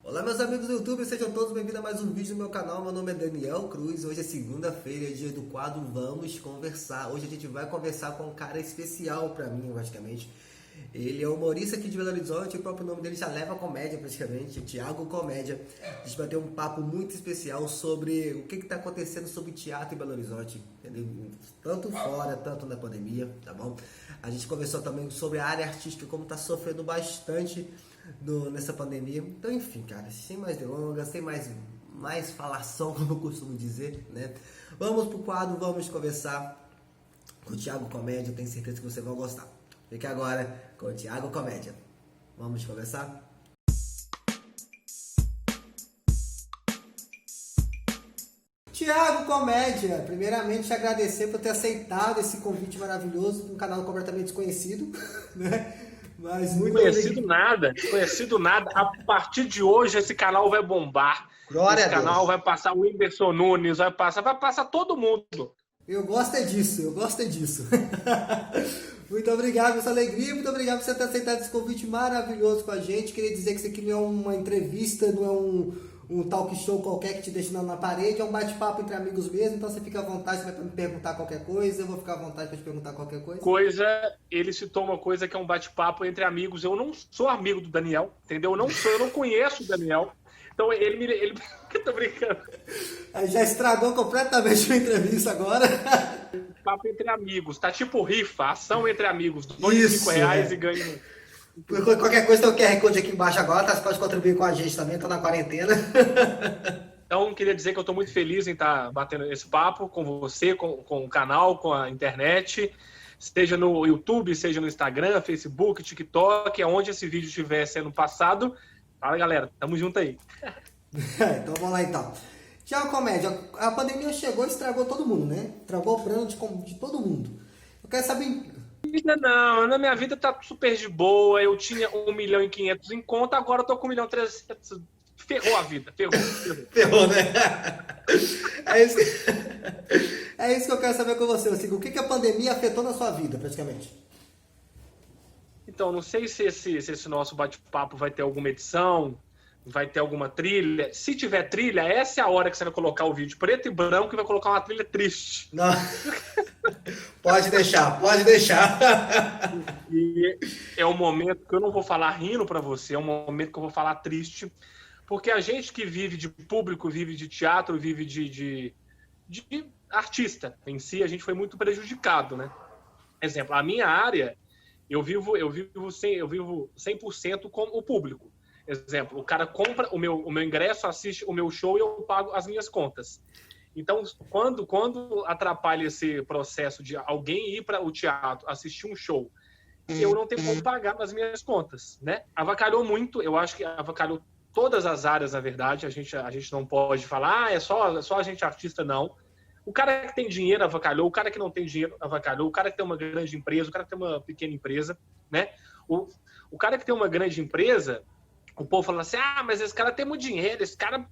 Olá meus amigos do YouTube, sejam todos bem-vindos a mais um vídeo do meu canal. Meu nome é Daniel Cruz, hoje é segunda-feira, é dia do quadro Vamos Conversar. Hoje a gente vai conversar com um cara especial pra mim, praticamente. Ele é humorista aqui de Belo Horizonte, o próprio nome dele já leva a comédia praticamente, Thiago Comédia. A gente vai ter um papo muito especial sobre o que está acontecendo sobre teatro em Belo Horizonte, entendeu? Tanto fora, tanto na pandemia, tá bom? A gente conversou também sobre a área artística, como está sofrendo bastante nessa pandemia. Então, enfim, cara, sem mais delongas, sem mais falação, como eu costumo dizer, né? Vamos pro quadro, vamos conversar com o Thiago Comédia, eu tenho certeza que você vai gostar. Fique agora com o Thiago Comédia. Vamos conversar? Thiago Comédia, primeiramente agradecer por ter aceitado esse convite maravilhoso de um canal completamente desconhecido, né? Mas muito Conhecido obrigado. nada, conhecido nada. A partir de hoje esse canal vai bombar. Glória Esse a canal Deus. vai passar o Whindersson Nunes, vai passar todo mundo. Eu gosto é disso, eu gosto é disso. Muito obrigado pela sua alegria, muito obrigado por você ter aceitado esse convite maravilhoso com a gente. Queria dizer que isso aqui não é uma entrevista, não é um talk show qualquer que te deixa na parede, é um bate-papo entre amigos mesmo, então você fica à vontade, você vai me perguntar qualquer coisa, eu vou ficar à vontade para te perguntar qualquer coisa. Ele citou uma coisa que é um bate-papo entre amigos. Eu não sou amigo do Daniel, entendeu? Eu não conheço o Daniel. Então ele tô brincando. Aí já estragou completamente a entrevista agora. Papo entre amigos, tá tipo rifa, ação entre amigos, doe Isso, R$ 5 e é. ganhe um. Qualquer coisa tem o QR Code aqui embaixo agora, tá? Você pode contribuir com a gente também, tá na quarentena. Então, queria dizer que eu estou muito feliz em estar batendo esse papo com você, com o canal, com a internet, seja no YouTube, seja no Instagram, Facebook, TikTok, aonde esse vídeo estiver sendo passado. Fala, galera, tamo junto aí. Então vamos lá então. Tiago Comédia, a pandemia chegou e estragou todo mundo, né? Estragou o plano de todo mundo. Eu quero saber. Vida não, na minha vida tá super de boa, eu tinha 1.500.000 em conta, agora eu tô com 1.300.000. Ferrou a vida, ferrou. Ferrou, né? É isso, é isso que eu quero saber com você. Assim, o que a pandemia afetou na sua vida, praticamente? Então, não sei se esse nosso bate-papo vai ter alguma edição, vai ter alguma trilha. Se tiver trilha, essa é a hora que você vai colocar o vídeo preto e branco e vai colocar uma trilha triste. Não. Pode deixar, pode deixar. E é um momento que eu não vou falar rindo para você, é um momento que eu vou falar triste, porque a gente que vive de público, vive de teatro, vive de artista em si, a gente foi muito prejudicado, né? Exemplo, a minha área, eu vivo 100% com o público. Exemplo, o cara compra o meu ingresso, assiste o meu show e eu pago as minhas contas. Então, quando atrapalha esse processo de alguém ir para o teatro, assistir um show, eu não tenho como pagar as minhas contas, né? Avacalhou muito, eu acho que avacalhou todas as áreas, na verdade. A gente não pode falar, é só a gente artista, não. O cara que tem dinheiro avacalhou, o cara que não tem dinheiro avacalhou, o cara que tem uma grande empresa, o cara que tem uma pequena empresa, né? O cara que tem uma grande empresa, o povo fala assim, mas esse cara tem muito dinheiro, esse cara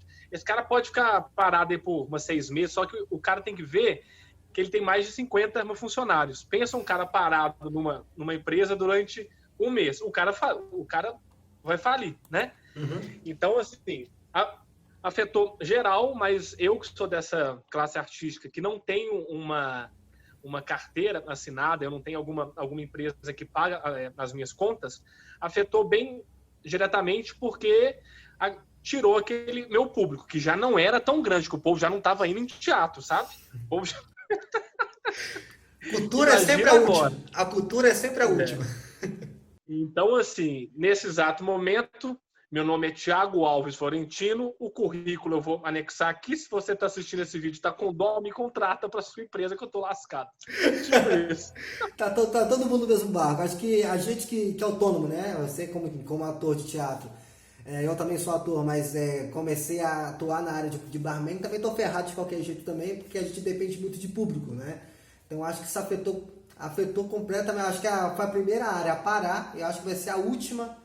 pode ficar parado aí por umas 6 meses, só que o cara tem que ver que ele tem mais de 50 funcionários. Pensa um cara parado numa empresa durante um mês, o cara vai falir, né? Uhum. Então, assim, afetou geral, mas eu que sou dessa classe artística, que não tenho uma carteira assinada, eu não tenho alguma empresa que paga as minhas contas, afetou bem diretamente porque tirou aquele meu público, que já não era tão grande, que o povo já não estava indo em teatro, sabe? O povo já... Cultura é sempre Imagina a agora. última. A cultura é sempre a última. Então, assim, nesse exato momento, meu nome é Thiago Alves Florentino, o currículo eu vou anexar aqui. Se você está assistindo esse vídeo, está com dó, me contrata para sua empresa que eu estou lascado. Tipo isso. Tá todo mundo no mesmo barco. Acho que a gente que é autônomo, né? Você como ator de teatro. Eu também sou ator, mas comecei a atuar na área de barman. Também tô ferrado de qualquer jeito também, porque a gente depende muito de público, né? Então acho que isso afetou completamente. Acho que foi a primeira área a parar. E acho que vai ser a última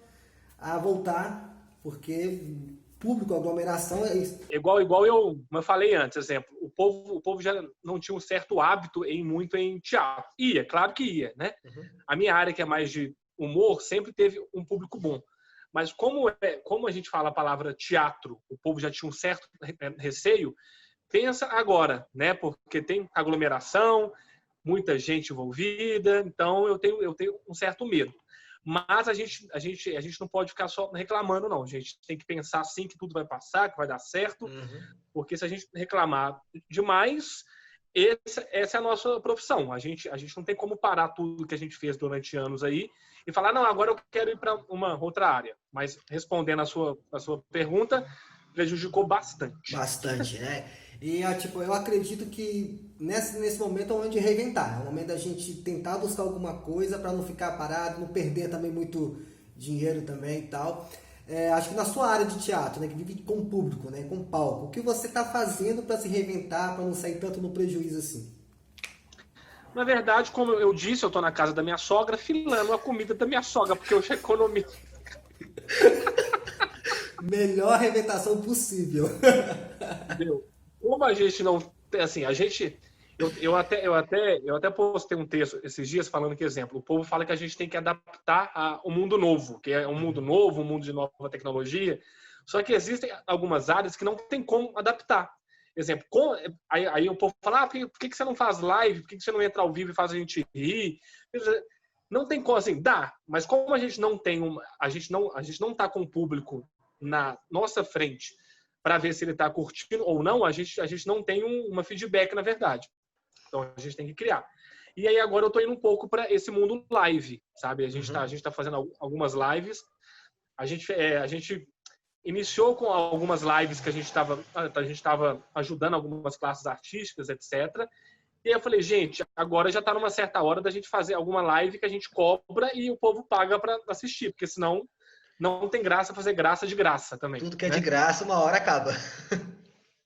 a voltar, porque público, aglomeração é isso. Igual eu falei antes, exemplo, o povo já não tinha um certo hábito muito em teatro. Ia, claro que ia, né? Uhum. A minha área, que é mais de humor, sempre teve um público bom. Mas como a gente fala a palavra teatro, o povo já tinha um certo receio, pensa agora, né? Porque tem aglomeração, muita gente envolvida, então eu tenho um certo medo. Mas a gente não pode ficar só reclamando, não. A gente tem que pensar sim que tudo vai passar, que vai dar certo, porque se a gente reclamar demais, essa é a nossa profissão. A gente não tem como parar tudo que a gente fez durante anos aí e falar, não, agora eu quero ir para uma outra área. Mas respondendo a sua pergunta, prejudicou bastante. Bastante, né? E tipo, eu acredito que nesse momento é o momento de reinventar, é o momento da gente tentar buscar alguma coisa para não ficar parado, não perder também muito dinheiro também e tal. Acho que na sua área de teatro, né, que vive com o público, né, com o palco, o que você está fazendo para se reinventar, para não sair tanto no prejuízo assim? Na verdade, como eu disse, eu estou na casa da minha sogra filando a comida da minha sogra, porque eu já economizo. Melhor reinventação possível. Entendeu? Como a gente não, assim, eu até postei um texto esses dias falando que, exemplo, o povo fala que a gente tem que adaptar ao mundo novo, que é um mundo novo, um mundo de nova tecnologia, só que existem algumas áreas que não tem como adaptar. Exemplo, aí o povo fala, por que você não faz live? Por que você não entra ao vivo e faz a gente rir? Não tem como, assim, dá, mas como a gente não tem a gente não tá com o público na nossa frente para ver se ele está curtindo ou não, a gente não tem uma feedback, na verdade. Então, a gente tem que criar. E aí, agora eu estou indo um pouco para esse mundo live, sabe? A gente tá fazendo algumas lives. A gente iniciou com algumas lives que a gente estava ajudando algumas classes artísticas, etc. E aí eu falei, gente, agora já está numa certa hora da gente fazer alguma live que a gente cobra e o povo paga para assistir, porque senão não tem graça fazer graça de graça também. Tudo que é né? de graça, uma hora acaba.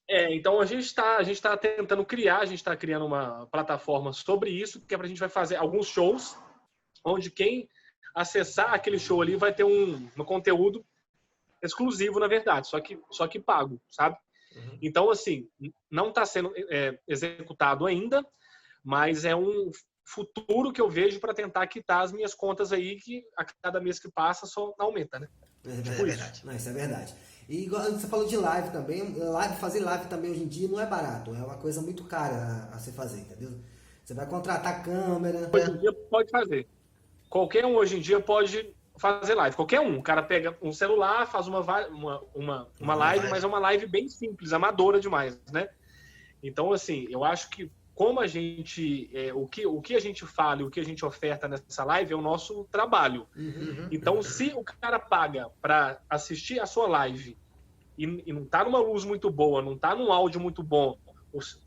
Então a gente tá tentando criar, a gente está criando uma plataforma sobre isso, que é para a gente vai fazer alguns shows, onde quem acessar aquele show ali vai ter um conteúdo exclusivo, na verdade, só que pago, sabe? Então, assim, não está sendo executado ainda, mas é um futuro que eu vejo para tentar quitar as minhas contas aí, que a cada mês que passa só aumenta, né? É verdade. Não, isso é verdade. E igual você falou de live também, fazer live também hoje em dia não é barato, é uma coisa muito cara a se fazer, entendeu? Você vai contratar câmera. Hoje em dia pode fazer. Qualquer um hoje em dia pode fazer live. Qualquer um. O cara pega um celular, faz uma live, mas é uma live bem simples, amadora demais, né? Então, assim, eu acho que como a gente, o que a gente fala e o que a gente oferta nessa live é o nosso trabalho. Então, se o cara paga para assistir a sua live e não tá numa luz muito boa, não tá num áudio muito bom,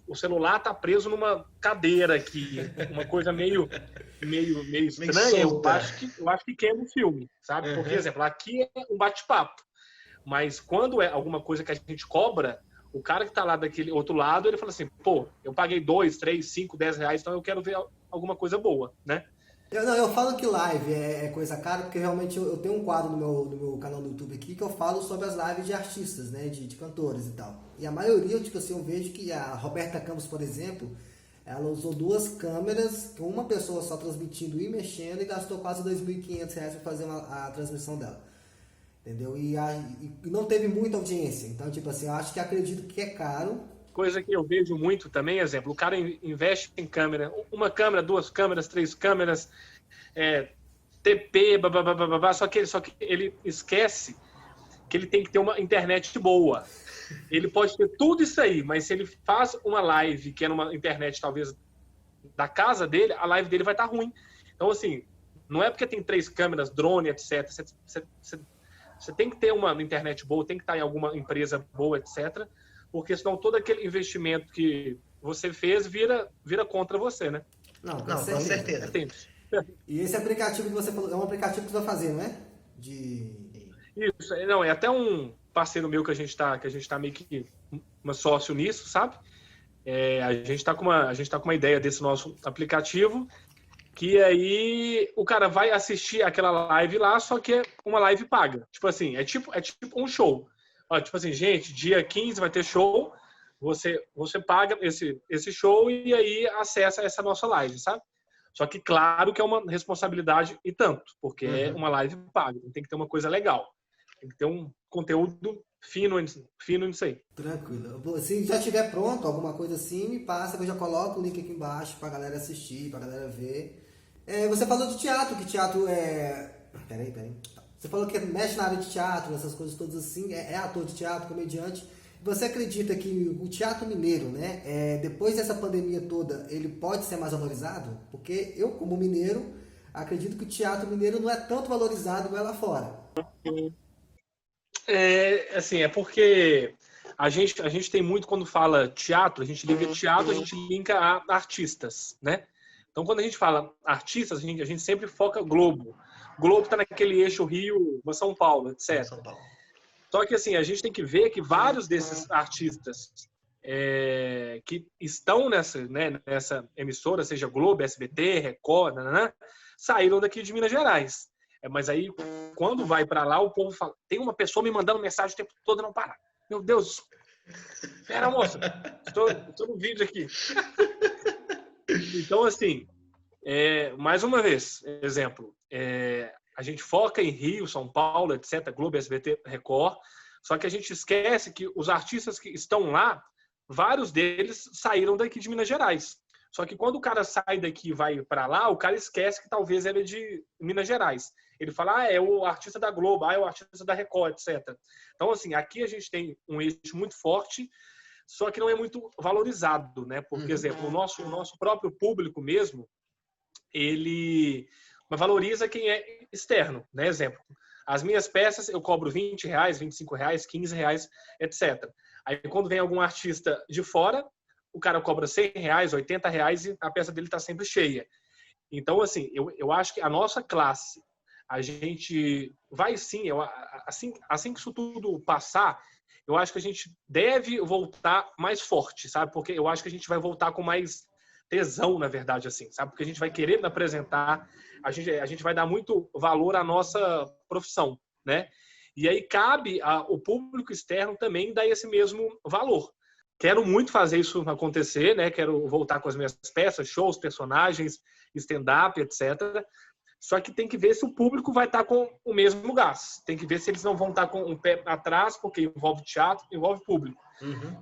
o celular tá preso numa cadeira aqui, uma coisa meio estranha, eu acho que queima o filme, sabe? Porque, por exemplo, aqui é um bate-papo, mas quando é alguma coisa que a gente cobra, o cara que tá lá daquele outro lado, ele fala assim, pô, eu paguei 2, 3, 5, 10 reais, então eu quero ver alguma coisa boa, né? Eu falo que live é coisa cara, porque realmente eu tenho um quadro no meu canal do YouTube aqui que eu falo sobre as lives de artistas, né, de cantores e tal. E a maioria, tipo assim, eu vejo que a Roberta Campos, por exemplo, ela usou 2 câmeras, com uma pessoa só transmitindo e mexendo, e gastou quase R$2.500 para fazer a transmissão dela. Entendeu? E não teve muita audiência. Então, tipo assim, eu acho que acredito que é caro. Coisa que eu vejo muito também, exemplo, o cara investe em câmera, uma câmera, 2 câmeras, 3 câmeras, TP, só que ele esquece que ele tem que ter uma internet boa. Ele pode ter tudo isso aí, mas se ele faz uma live que é numa internet talvez da casa dele, a live dele vai estar ruim. Então, assim, não é porque tem 3 câmeras, drone, etc. Você tem que ter uma internet boa, tem que estar em alguma empresa boa, etc. Porque senão todo aquele investimento que você fez vira contra você, né? Não, com certeza. E esse aplicativo que você falou, é um aplicativo que você vai fazer, não é? Isso, não, é até um parceiro meu que a gente tá meio que uma sócio nisso, sabe? A gente tá com uma ideia desse nosso aplicativo, que aí o cara vai assistir aquela live lá, só que é uma live paga. Tipo assim, é tipo um show. Ó, tipo assim, gente, dia 15 vai ter show, você paga esse show e aí acessa essa nossa live, sabe? Só que claro que é uma responsabilidade e tanto, porque é uma live paga, tem que ter uma coisa legal. Tem que ter um conteúdo fino nisso aí. Tranquilo. Se já tiver pronto, alguma coisa assim, me passa, que eu já coloco o link aqui embaixo pra galera assistir, pra galera ver. Você falou de teatro, que teatro é... Peraí. Você falou que mexe na área de teatro, essas coisas todas assim, é ator de teatro, comediante. Você acredita que o teatro mineiro, né, depois dessa pandemia toda, ele pode ser mais valorizado? Porque eu, como mineiro, acredito que o teatro mineiro não é tanto valorizado igual lá fora. Assim, é porque a gente tem muito, quando fala teatro, a gente liga teatro, a gente linka a artistas, né? Então, quando a gente fala artistas, a gente sempre foca Globo. Globo está naquele eixo Rio, São Paulo, etc. São Paulo. Só que, assim, a gente tem que ver que vários desses artistas que estão nessa emissora, seja Globo, SBT, Record, saíram daqui de Minas Gerais. Mas aí, quando vai para lá, o povo fala, tem uma pessoa me mandando mensagem o tempo todo, não para. Meu Deus, espera, moça, estou no vídeo aqui. Então, assim, mais uma vez, exemplo, a gente foca em Rio, São Paulo, etc., Globo, SBT, Record, só que a gente esquece que os artistas que estão lá, vários deles saíram daqui de Minas Gerais. Só que quando o cara sai daqui e vai para lá, o cara esquece que talvez ele é de Minas Gerais. Ele fala, é o artista da Globo, é o artista da Record, etc. Então, assim, aqui a gente tem um eixo muito forte, só que não é muito valorizado, né? Por exemplo, o nosso próprio público mesmo, ele valoriza quem é externo, né? Exemplo, as minhas peças eu cobro R$20, R$25, R$15, etc. Aí, quando vem algum artista de fora, o cara cobra R$100, R$80 e a peça dele está sempre cheia. Então, assim, eu acho que a nossa classe, a gente vai sim, assim que isso tudo passar, eu acho que a gente deve voltar mais forte, sabe? Porque eu acho que a gente vai voltar com mais tesão, na verdade, assim, sabe? Porque a gente vai querer apresentar, a gente vai dar muito valor à nossa profissão, né? E aí cabe ao público externo também dar esse mesmo valor. Quero muito fazer isso acontecer, né? Quero voltar com as minhas peças, shows, personagens, stand-up, etc. Só que tem que ver se o público vai estar com o mesmo gás. Tem que ver se eles não vão estar com um pé atrás, porque envolve teatro, envolve público.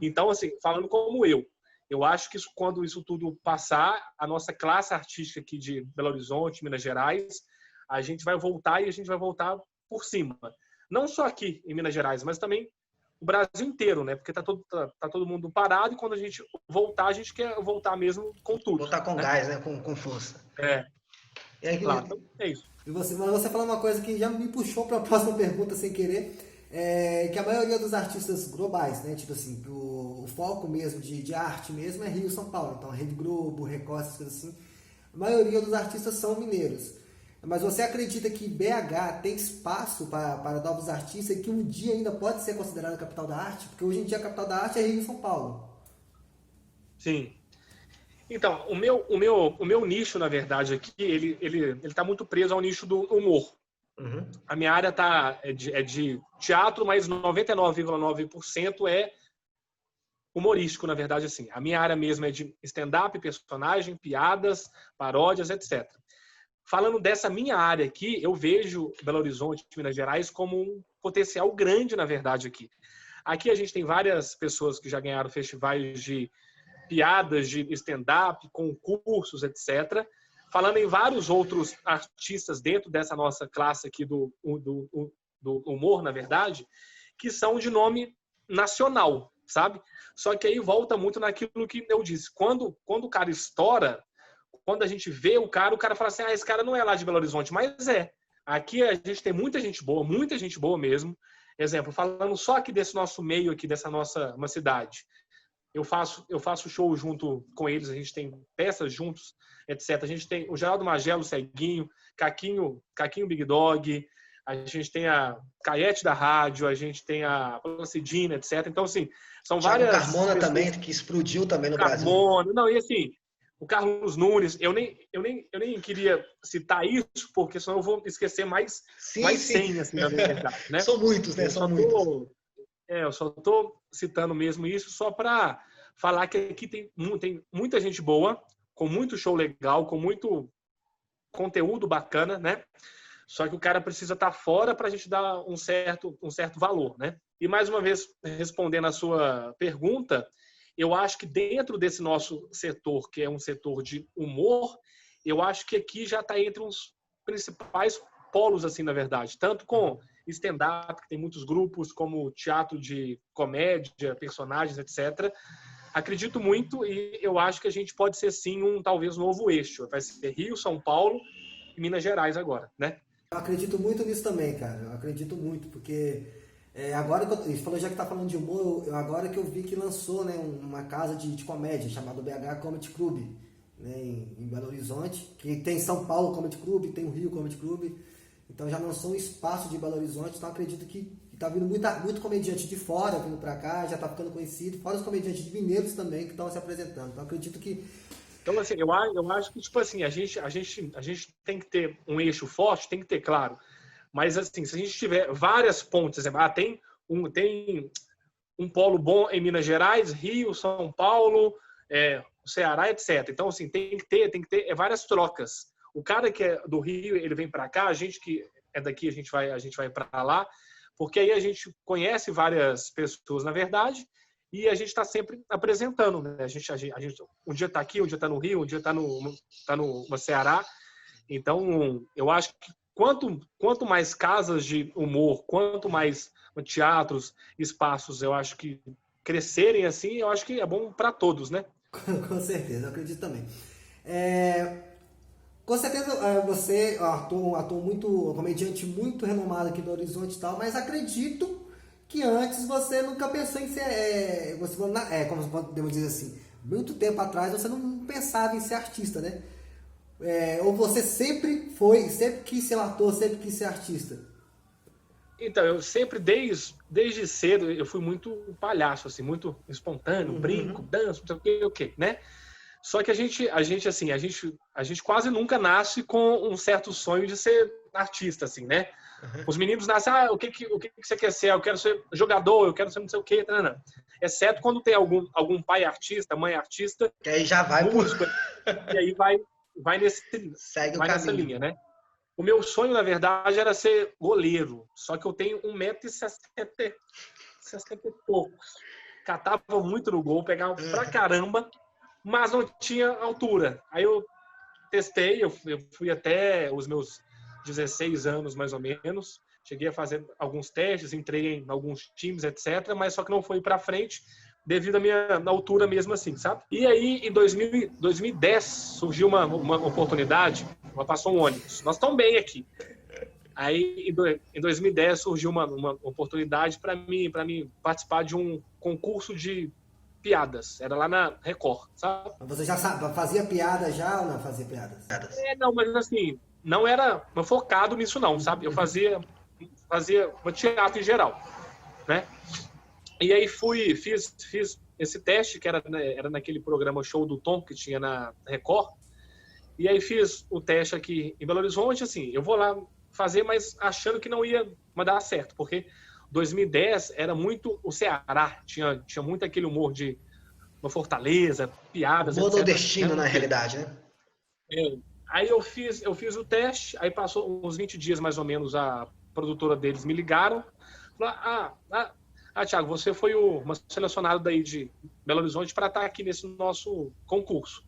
Então, assim, falando como eu acho que quando isso tudo passar, a nossa classe artística aqui de Belo Horizonte, Minas Gerais, a gente vai voltar e a gente vai voltar por cima. Não só aqui em Minas Gerais, mas também o Brasil inteiro, né? Porque tá todo mundo parado e quando a gente voltar, a gente quer voltar mesmo com tudo. Voltar com gás, né? Com força. E aí, claro, então é isso. Mas você falou uma coisa que já me puxou para a próxima pergunta sem querer, que a maioria dos artistas globais, né? Tipo assim, o foco mesmo de arte mesmo é Rio e São Paulo. Então, Rede Globo, Record, essas coisas assim. A maioria dos artistas são mineiros. Mas você acredita que BH tem espaço para novos artistas e que um dia ainda pode ser considerada a capital da arte? Porque hoje em dia a capital da arte é Rio e São Paulo. Sim. Então, o meu nicho, na verdade, aqui, ele tá muito preso ao nicho do humor. A minha área é de teatro, mas 99,9% é humorístico, na verdade, assim. A minha área mesmo é de stand-up, personagem, piadas, paródias, etc. Falando dessa minha área aqui, eu vejo Belo Horizonte, Minas Gerais, como um potencial grande, na verdade, aqui. Aqui a gente tem várias pessoas que já ganharam festivais de piadas, de stand-up, concursos, etc. Falando em vários outros artistas dentro dessa nossa classe aqui do humor, na verdade, que são de nome nacional, sabe? Só que aí volta muito naquilo que eu disse. Quando o cara estoura, quando a gente vê o cara fala assim, esse cara não é lá de Belo Horizonte, mas é. Aqui a gente tem muita gente boa mesmo. Exemplo, falando só aqui desse nosso meio aqui, dessa uma cidade. Eu faço show junto com eles, a gente tem peças juntos, etc. A gente tem o Geraldo Magelo, Ceguinho, Caquinho Big Dog, a gente tem a Caiete da Rádio, a gente tem a Placidina, etc. Então, assim, são várias... O Carmona pessoas... também, que explodiu também no Brasil. Não, e assim, o Carlos Nunes, eu nem queria citar isso, porque senão eu vou esquecer mais 100, assim, na verdade. Né? São muitos, né? São muitos. Eu só estou citando mesmo isso só para falar que aqui tem muita gente boa, com muito show legal, com muito conteúdo bacana, né? Só que o cara precisa estar fora para a gente dar um certo valor, né? E mais uma vez, respondendo a sua pergunta, eu acho que dentro desse nosso setor, que é um setor de humor, eu acho que aqui já está entre os principais polos, assim, na verdade. Tanto com stand-up, que tem muitos grupos, como teatro de comédia, personagens, etc. Acredito muito e eu acho que a gente pode ser, sim, talvez novo eixo. Vai ser Rio, São Paulo e Minas Gerais agora, né? Eu acredito muito nisso também, cara. Eu acredito muito, porque agora que ele falou, já que tá falando de humor, agora que eu vi que lançou, né, uma casa de comédia chamada BH Comedy Club, né, em Belo Horizonte, que tem São Paulo Comedy Club, tem o Rio Comedy Club, então já lançou um espaço de Belo Horizonte, então acredito que tá vindo muito comediante de fora vindo pra cá, já tá ficando conhecido, fora os comediantes de mineiros também que estão se apresentando, então acredito que... Então, assim, eu acho que, tipo assim, a gente tem que ter um eixo forte, tem que ter, claro. Mas, assim, se a gente tiver várias pontes, exemplo, tem um polo bom em Minas Gerais, Rio, São Paulo, Ceará, etc. Então, assim, tem que ter várias trocas. O cara que é do Rio, ele vem para cá, a gente que é daqui, a gente vai para lá, porque aí a gente conhece várias pessoas, na verdade, e a gente está sempre apresentando, né? A gente um dia está aqui, um dia está no Rio, um dia está no Ceará. Então, eu acho que quanto mais casas de humor, quanto mais teatros, espaços, eu acho que crescerem assim, eu acho que é bom para todos, né? Com certeza, eu acredito também. Com certeza você é um ator muito, um comediante muito renomado aqui do Horizonte e tal, mas acredito que antes você nunca pensou em ser, como podemos dizer assim, muito tempo atrás você não pensava em ser artista, né? Ou você sempre quis ser um ator, sempre quis ser artista? Então, eu sempre, desde cedo, eu fui muito palhaço, assim, muito espontâneo, brinco, danço, não sei o que, né? Só que a gente quase nunca nasce com um certo sonho de ser artista, assim, né? Os meninos nascem, o que você quer ser? Eu quero ser jogador, eu quero ser não sei o quê, não. Exceto quando tem algum pai artista, mãe artista, que aí já vai músico, e aí vai nessa linha, né? O meu sonho, na verdade, era ser goleiro, só que eu tenho 1,60 m e poucos. Catava muito no gol, pegava pra caramba, mas não tinha altura. Aí eu testei, eu fui até os meus 16 anos, mais ou menos. Cheguei a fazer alguns testes, entrei em alguns times, etc. Mas só que não foi para frente devido à minha altura mesmo assim, sabe? E aí, em 2010, surgiu uma oportunidade, passou um ônibus. Nós estamos bem aqui. Aí, em 2010, surgiu uma oportunidade para mim participar de um concurso de piadas. Era lá na Record, sabe? Você já fazia piada já ou não fazia piadas? Não, mas assim, não era focado nisso não, sabe? Eu fazia teatro em geral, né? E aí fiz esse teste, que era naquele programa Show do Tom, que tinha na Record. E aí fiz o teste aqui em Belo Horizonte, assim, eu vou lá fazer, mas achando que não ia dar certo, porque 2010 era muito o Ceará, tinha muito aquele humor de uma Fortaleza, piadas, etc. Nordestino, na realidade, né? Aí eu fiz o teste, aí passou uns 20 dias mais ou menos, a produtora deles me ligaram, falaram, Thiago, você foi uma selecionado daí de Belo Horizonte para estar aqui nesse nosso concurso.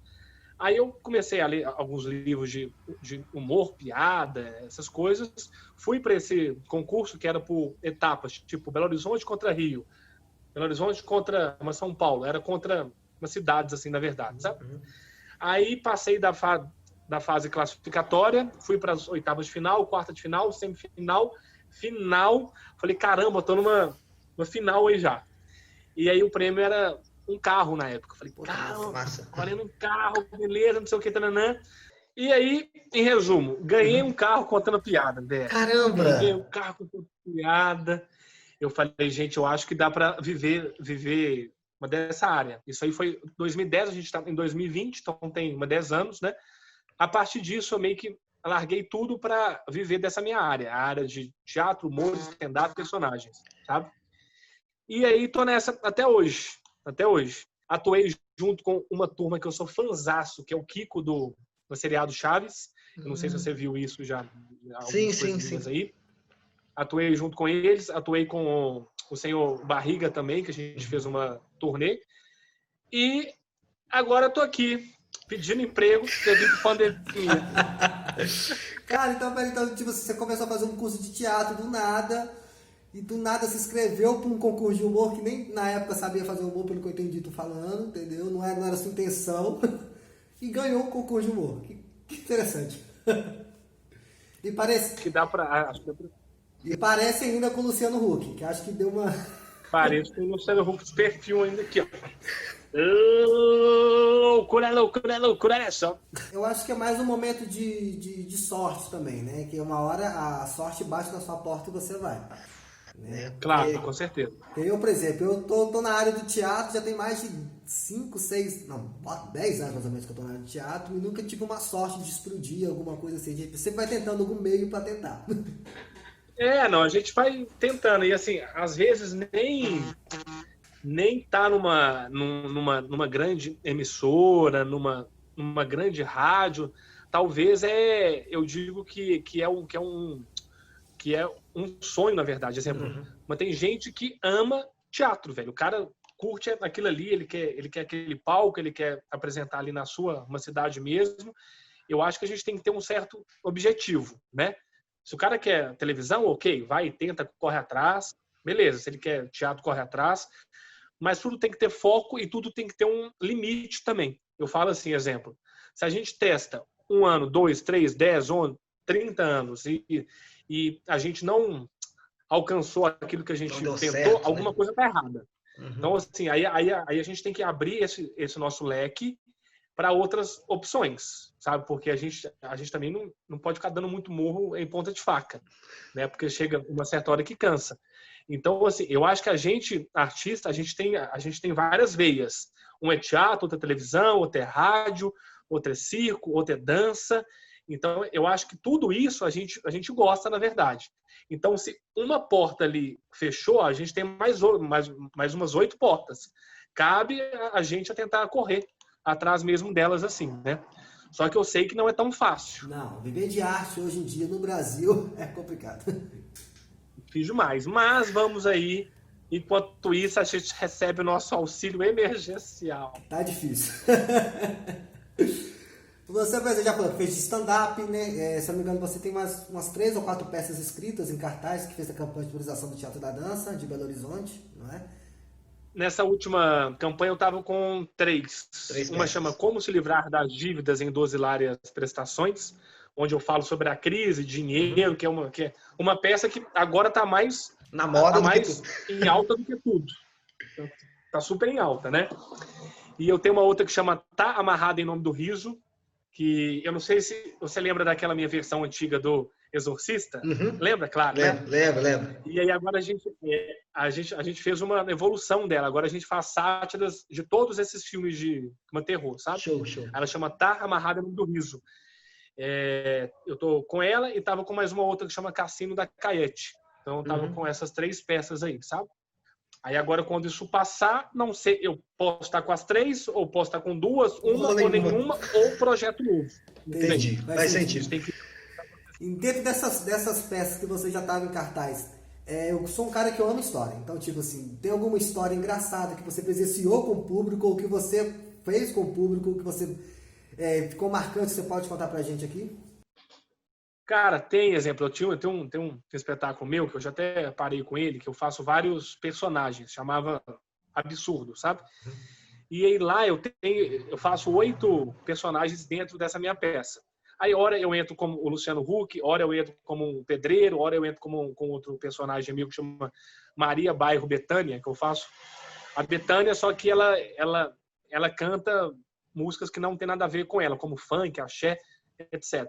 Aí eu comecei a ler alguns livros de humor, piada, essas coisas. Fui para esse concurso que era por etapas, tipo Belo Horizonte contra Rio, Belo Horizonte contra uma São Paulo, era contra umas cidades, assim, na verdade, sabe? Aí passei da fase classificatória, fui para as oitavas de final, quarta de final, semifinal, final. Falei, caramba, tô numa final aí já. E aí o prêmio era um carro na época. Falei, caramba, valendo um carro, beleza, não sei o que, tananã. E aí, em resumo, ganhei um carro contando piada. Caramba! Ganhei um carro contando piada. Eu falei, gente, eu acho que dá para viver uma dessa área. Isso aí foi 2010, a gente está em 2020, então tem 10 anos, né? A partir disso, eu meio que larguei tudo para viver dessa minha área, a área de teatro, humor, stand-up, personagens, sabe? E aí tô nessa até hoje. Atuei junto com uma turma que eu sou fãzaço, que é o Kiko do seriado Chaves, Eu não sei se você viu isso já. Sim, Algumas sim, coisinhas sim. aí. Atuei junto com eles, atuei com o senhor Barriga também, que a gente fez uma turnê. E agora eu tô aqui, pedindo emprego devido à pandemia. Cara, então, tipo, você começou a fazer um curso de teatro do nada, e do nada se inscreveu para um concurso de humor que nem na época sabia fazer humor, pelo que eu entendi tu falando, entendeu? Não era sua intenção, e ganhou um concurso de humor. Que interessante. E parece, Que dá pra. e parece ainda com o Luciano Huck, que acho que deu uma. Parece que o Luciano Huck de perfil ainda aqui, ó. Loucura, loucura, loucura, olha só. Eu acho que é mais um momento de sorte também, né? Que uma hora a sorte bate na sua porta e você vai. Né? Claro, com certeza. Eu, por exemplo, eu tô na área do teatro, já tem mais de 5, 6, não, 10 anos mais ou menos que eu tô na área do teatro e nunca tive uma sorte de explodir, alguma coisa assim. A gente sempre vai tentando algum meio para tentar. Não, a gente vai tentando. E assim, às vezes nem tá numa grande emissora, numa grande rádio. Talvez eu digo que é um sonho, na verdade. Exemplo, mas tem gente que ama teatro, velho. O cara curte aquilo ali, ele quer aquele palco, ele quer apresentar ali uma cidade mesmo. Eu acho que a gente tem que ter um certo objetivo, né? Se o cara quer televisão, ok, vai, tenta, corre atrás. Beleza, se ele quer teatro, corre atrás. Mas tudo tem que ter foco e tudo tem que ter um limite também. Eu falo assim, exemplo, se a gente testa 1 ano, 2, 3, 10, 11, 30 anos e a gente não alcançou aquilo que a gente Não deu tentou, certo, alguma né? coisa está errada. Então, assim, aí a gente tem que abrir esse nosso leque para outras opções, sabe? Porque a gente também não pode ficar dando muito murro em ponta de faca, né? Porque chega uma certa hora que cansa. Então, assim, eu acho que a gente, artista, a gente tem várias veias. Um é teatro, outra é televisão, outra é rádio, outra é circo, outra é dança. Então, eu acho que tudo isso a gente gosta, na verdade. Então, se uma porta ali fechou, a gente tem mais umas 8 portas. Cabe a gente a tentar correr atrás mesmo delas assim, né? Só que eu sei que não é tão fácil. Não, viver de arte hoje em dia no Brasil é complicado. Fiz demais. Mas vamos aí. Enquanto isso, a gente recebe o nosso auxílio emergencial. Tá difícil. Você, por exemplo, já falou que fez de stand-up, né? Se eu não me engano, você tem umas 3 ou 4 peças escritas em cartaz que fez a campanha de valorização do Teatro da Dança de Belo Horizonte, não é? Nessa última campanha eu estava com 3. Uma peças. chama Como se livrar das dívidas em 12 hilárias prestações, onde eu falo sobre a crise, dinheiro, que é uma peça que agora está mais Na moda tá do que mais tudo. em alta do que tudo. Tá super em alta, né? E eu tenho uma outra que chama Tá Amarrada em Nome do Riso, que eu não sei se você lembra daquela minha versão antiga do Exorcista. Lembra? Claro, né? Lembro. E aí agora a gente fez uma evolução dela. Agora a gente faz sátiras de todos esses filmes de terror, sabe? Show. Ela chama Tá Amarrada em Nome do Riso. Eu tô com ela e tava com mais uma outra que chama Cassino da Caete. Então eu tava com essas 3 peças aí, sabe? Aí agora, quando isso passar, não sei, eu posso estar com as 3, ou posso estar com 2, uma ou nenhuma, ou projeto novo. Entendi. Faz sentido. Tem que... E dentro dessas peças que você já estava em cartaz, eu sou um cara que eu amo história. Então, tipo assim, tem alguma história engraçada que você presenciou com o público, ou que você fez com o público, que você ficou marcante, você pode contar pra gente aqui? Cara, tem exemplo, eu tenho um espetáculo meu, que eu já até parei com ele, que eu faço vários personagens, chamava Absurdo, sabe? E aí lá eu faço 8 personagens dentro dessa minha peça. Aí, hora eu entro como o Luciano Huck, hora eu entro como um pedreiro, hora eu entro como com outro personagem meu que chama Maria Bairro Betânia, que eu faço a Betânia, só que ela canta músicas que não tem nada a ver com ela, como funk, axé, etc.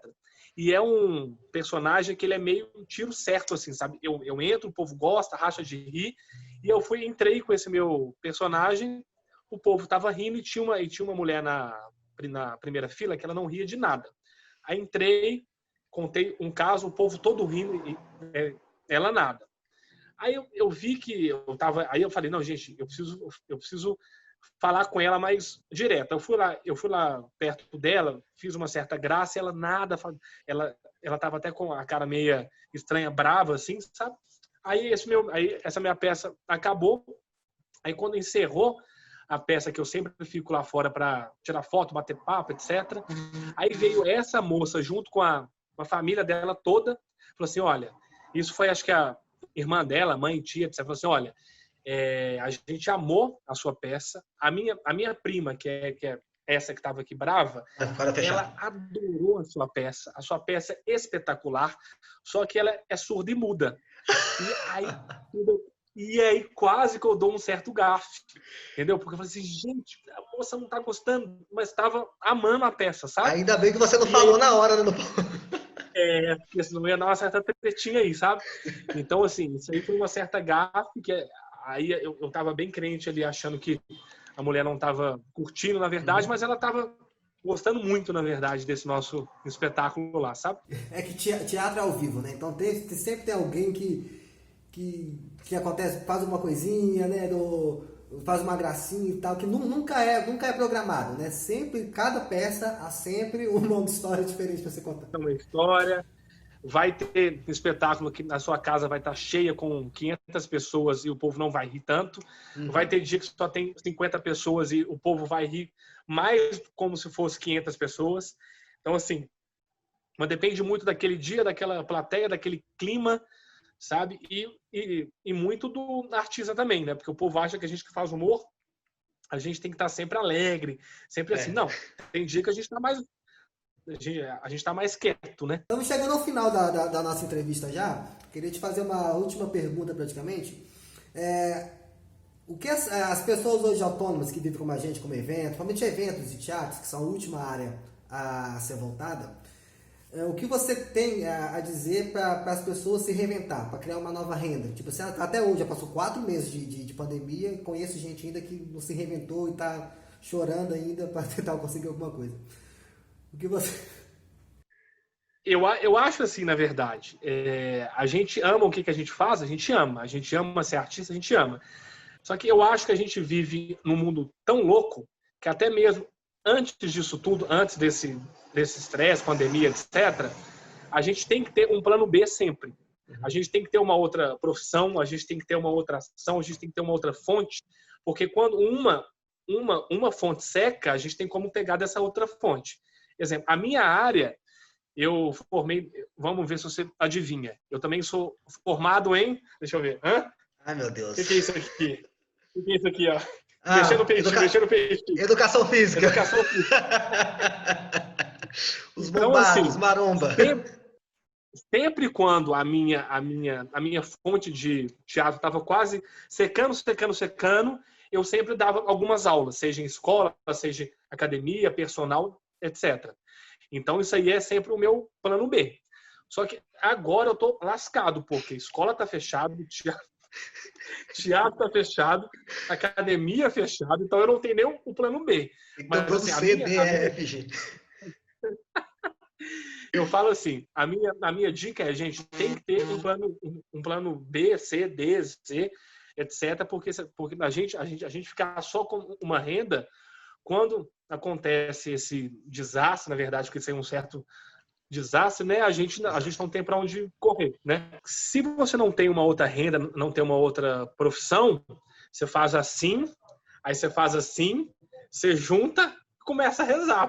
E é um personagem que ele é meio um tiro certo, assim, sabe? Eu entro, o povo gosta, racha de rir, e eu entrei com esse meu personagem, o povo tava rindo e tinha uma mulher na primeira fila que ela não ria de nada. Aí entrei, contei um caso, o povo todo rindo e ela nada. Aí eu vi que aí eu falei, não, gente, eu preciso falar com ela mais direto. Eu fui lá perto dela, fiz uma certa graça, ela nada, ela tava até com a cara meia estranha, brava, assim, sabe? Aí essa minha peça acabou. Aí quando encerrou a peça, que eu sempre fico lá fora para tirar foto, bater papo, etc. Aí veio essa moça junto com a família dela toda, falou assim, olha, isso foi acho que a irmã dela, mãe, tia, etc. Falou assim, olha, a gente amou a sua peça. A minha prima, que é essa que estava aqui brava, ela adorou a sua peça. A sua peça é espetacular, só que ela é surda e muda. E aí quase que eu dou um certo gafe, entendeu? Porque eu falei assim, gente, a moça não tá gostando, mas estava amando a peça, sabe? Ainda bem que você não falou na hora, né? Porque senão ia dar uma certa tretinha aí, sabe? Então, assim, isso aí foi uma certa gafe, que aí eu tava bem crente ali, achando que a mulher não tava curtindo, na verdade, mas ela tava gostando muito, na verdade, desse nosso espetáculo lá, sabe? É que teatro é ao vivo, né? Então sempre tem alguém que acontece, faz uma coisinha, né? Faz uma gracinha e tal, que nunca é programado, né? Sempre, cada peça há sempre uma história diferente para você contar. Uma história. Vai ter um espetáculo que na sua casa vai estar cheia com 500 pessoas e o povo não vai rir tanto. Vai ter dia que só tem 50 pessoas e o povo vai rir mais como se fosse 500 pessoas. Então, assim, mas depende muito daquele dia, daquela plateia, daquele clima, sabe? E muito do artista também, né? Porque o povo acha que a gente que faz humor, a gente tem que estar sempre alegre, sempre assim. Não, tem dia que a gente está mais... A gente tá mais quieto, né? Estamos chegando ao final da nossa entrevista já. Queria te fazer uma última pergunta, praticamente. O que as pessoas hoje autônomas que vivem como a gente, como evento, principalmente eventos e teatros, que são a última área a ser voltada, o que você tem a dizer para as pessoas se reinventar, para criar uma nova renda? Tipo, você até hoje já passou 4 meses de pandemia, conheço gente ainda que não se reinventou e está chorando ainda para tentar conseguir alguma coisa. O que você... Eu acho assim, na verdade, a gente ama o que a gente faz, a gente ama ser artista, a gente ama. Só que eu acho que a gente vive num mundo tão louco que até mesmo antes disso tudo, antes desse estresse, pandemia, etc., a gente tem que ter um plano B sempre. A gente tem que ter uma outra profissão, a gente tem que ter uma outra ação, a gente tem que ter uma outra fonte, porque quando uma fonte seca, a gente tem como pegar dessa outra fonte. Exemplo, a minha área, eu formei, vamos ver se você adivinha. Eu também sou formado em, deixa eu ver. Ai, meu Deus. O que é isso aqui? O que é isso aqui, ó? Mexendo no peixe. Educação física. Educação física. Os bombados, assim, maromba. Sempre quando a minha fonte de teatro estava quase secando, eu sempre dava algumas aulas, seja em escola, seja em academia, personal, etc. Então, isso aí é sempre o meu plano B. Só que agora eu tô lascado, porque a escola tá fechada, teatro tá fechado, academia fechada, então eu não tenho nem o plano B. Então, mas assim, C, D, E, F, G. Eu falo assim, a minha dica é, gente, tem que ter um plano B, C, D, C, etc. Porque a gente ficar só com uma renda, quando acontece esse desastre, na verdade, porque isso é um certo desastre, né? A gente não tem para onde correr, né? Se você não tem uma outra renda, não tem uma outra profissão, você faz assim, aí você faz assim, você junta e começa a rezar,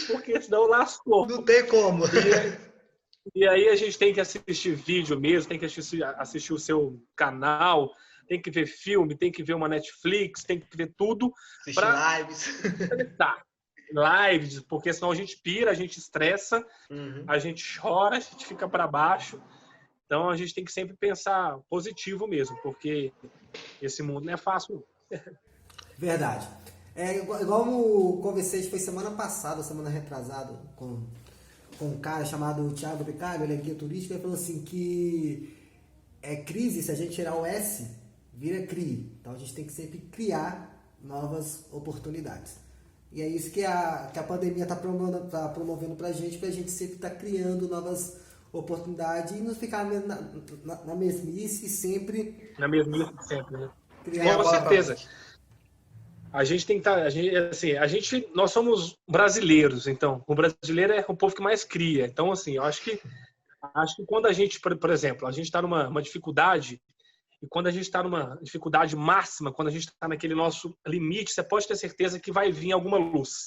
porque senão lascou. Não tem como. E aí a gente tem que assistir vídeo mesmo, tem que assistir o seu canal, tem que ver filme, tem que ver uma Netflix, tem que ver tudo. Assistir lives. Lives, porque senão a gente pira, a gente estressa, a gente chora, a gente fica para baixo. Então a gente tem que sempre pensar positivo mesmo, porque esse mundo não é fácil. Verdade. Igual eu conversei, foi semana passada, semana retrasada, com um cara chamado Thiago Picário, ele é guia turístico, ele falou assim que crise, se a gente tirar o S, vira CRI. Então a gente tem que sempre criar novas oportunidades. E é isso que a pandemia está promovendo para a gente sempre estar criando novas oportunidades e não ficar na mesmice sempre. Na mesmice sempre, né? Com certeza. A gente tem que estar, nós somos brasileiros, então o brasileiro é o povo que mais cria. Então, assim, eu acho que quando a gente, por exemplo, a gente está numa dificuldade, e quando a gente está numa dificuldade máxima, quando a gente está naquele nosso limite, você pode ter certeza que vai vir alguma luz.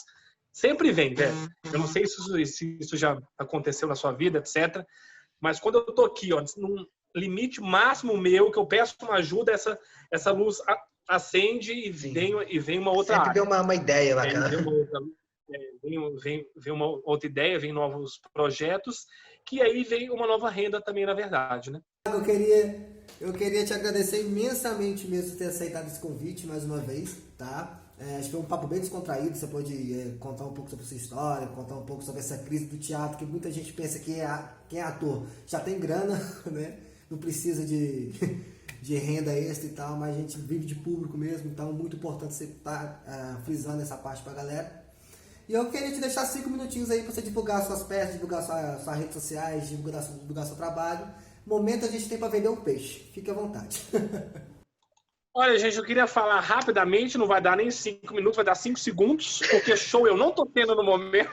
Sempre vem, velho. Eu não sei se isso já aconteceu na sua vida, etc. Mas quando eu tô aqui, ó, num limite máximo meu, que eu peço uma ajuda, essa luz acende e vem uma outra Sempre área. vem uma ideia bacana. Vem uma outra ideia, vem novos projetos, que aí vem uma nova renda também, na verdade, né? Eu queria te agradecer imensamente mesmo por ter aceitado esse convite mais uma vez, tá? Acho que foi um papo bem descontraído, você pode contar um pouco sobre a sua história, contar um pouco sobre essa crise do teatro, que muita gente pensa que quem é ator já tem grana, né? Não precisa de renda extra e tal, mas a gente vive de público mesmo, então é muito importante você estar frisando essa parte pra galera. E eu queria te deixar 5 minutinhos aí para você divulgar suas peças, divulgar suas redes sociais, divulgar seu trabalho. Momento a gente tem para vender um peixe. Fique à vontade. Olha, gente, eu queria falar rapidamente, não vai dar nem 5 minutos, vai dar 5 segundos, porque show eu não tô tendo no momento.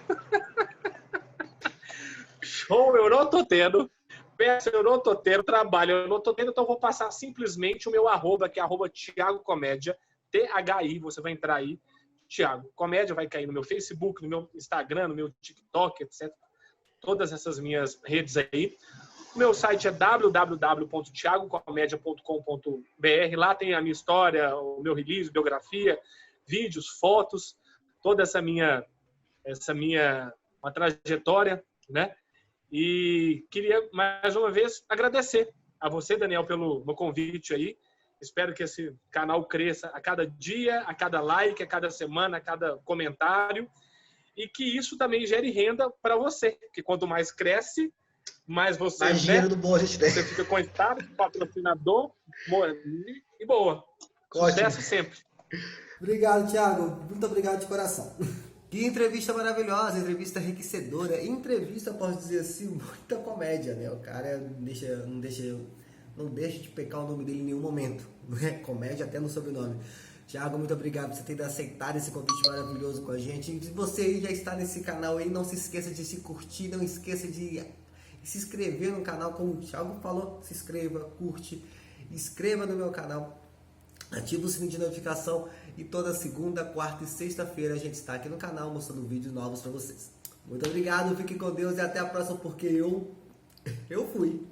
Show eu não tô tendo. Peça eu não tô tendo, trabalho eu não tô tendo, então eu vou passar simplesmente o meu arroba, que é @Thiago Comédia, THI, você vai entrar aí, Thiago Comédia, vai cair no meu Facebook, no meu Instagram, no meu TikTok, etc. Todas essas minhas redes aí. O meu site é www.thiagocomedia.com.br. Lá tem a minha história, o meu release, biografia, vídeos, fotos, toda essa minha uma trajetória, né? E queria, mais uma vez, agradecer a você, Daniel, pelo meu convite aí. Espero que esse canal cresça a cada dia, a cada like, a cada semana, a cada comentário. E que isso também gere renda para você. Porque quanto mais cresce, mais você... Mais dinheiro do bolso a gente tem. Você fica conectado, patrocinador, e boa. Sucesso sempre. Obrigado, Thiago. Muito obrigado de coração. Que entrevista maravilhosa, entrevista enriquecedora, entrevista, posso dizer assim, muita comédia, né? O cara não deixa de pecar o nome dele em nenhum momento, né? Comédia até no sobrenome. Thiago, muito obrigado por você ter aceitado esse convite maravilhoso com a gente. E se você já está nesse canal aí, não se esqueça de se curtir, não esqueça de se inscrever no canal, como o Thiago falou, se inscreva, curte, inscreva no meu canal. Ativa o sininho de notificação e toda segunda, quarta e sexta-feira a gente está aqui no canal mostrando vídeos novos para vocês. Muito obrigado, fiquem com Deus e até a próxima, porque eu fui.